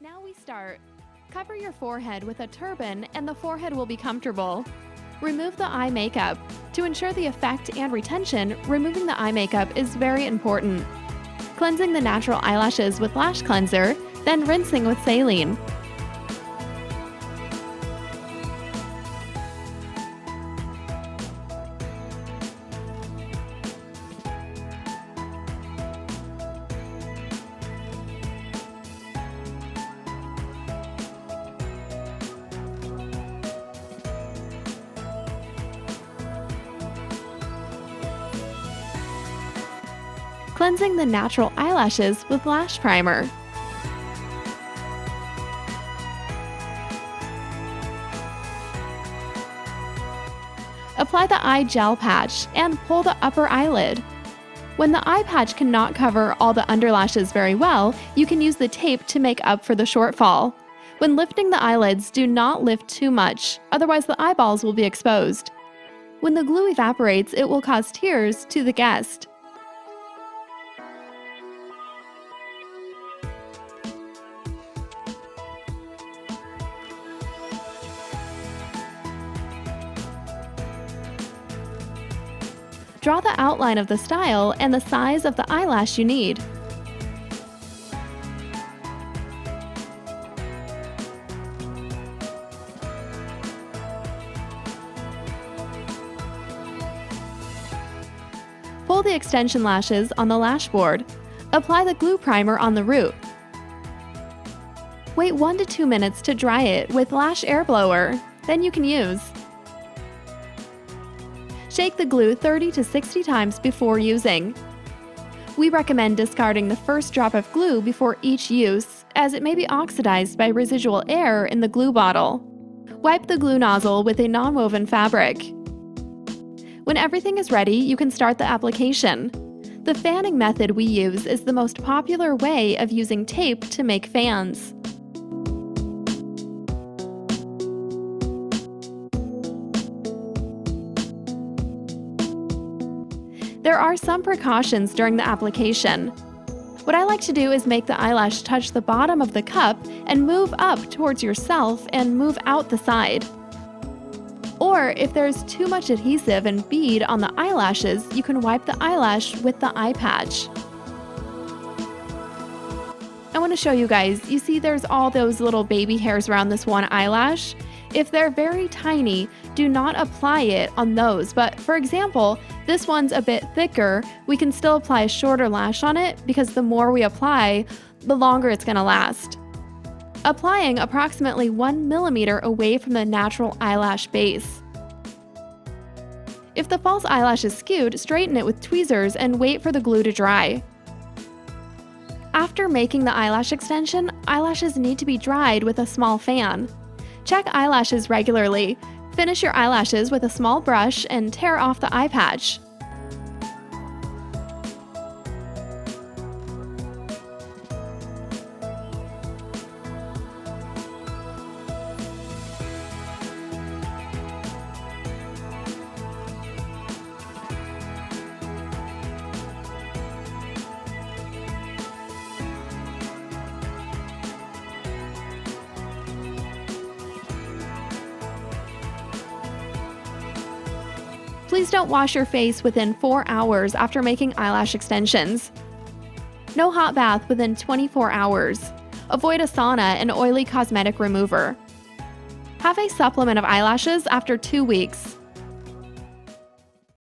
Now we start. Cover your forehead with a turban and the forehead will be comfortable. Remove the eye makeup. To ensure the effect and retention, removing the eye makeup is very important. Cleansing the natural eyelashes with lash cleanser, then rinsing with saline. Cleansing the natural eyelashes with lash primer. Apply the eye gel patch and pull the upper eyelid. When the eye patch cannot cover all the underlashes very well, you can use the tape to make up for the shortfall. When lifting the eyelids, do not lift too much, otherwise the eyeballs will be exposed. When the glue evaporates, it will cause tears to the guest. Draw the outline of the style and the size of the eyelash you need. Pull the extension lashes on the lash board. Apply the glue primer on the root. Wait 1 to 2 minutes to dry it with lash air blower, then you can use. Shake the glue 30 to 60 times before using. We recommend discarding the first drop of glue before each use, as it may be oxidized by residual air in the glue bottle. Wipe the glue nozzle with a non-woven fabric. When everything is ready, you can start the application. The fanning method we use is the most popular way of using tape to make fans. There are some precautions during the application. What I like to do is make the eyelash touch the bottom of the cup and move up towards yourself and move out the side. Or if there's too much adhesive and bead on the eyelashes, you can wipe the eyelash with the eye patch. I want to show you guys, you see there's all those little baby hairs around this one eyelash? If they're very tiny, do not apply it on those, but for example, this one's a bit thicker, we can still apply a shorter lash on it because the more we apply, the longer it's going to last. Applying approximately 1 millimeter away from the natural eyelash base. If the false eyelash is skewed, straighten it with tweezers and wait for the glue to dry. After making the eyelash extension, eyelashes need to be dried with a small fan. Check eyelashes regularly. Finish your eyelashes with a small brush and tear off the eye patch. Please don't wash your face within 4 hours after making eyelash extensions. No hot bath within 24 hours. Avoid a sauna and oily cosmetic remover. Have a supplement of eyelashes after 2 weeks.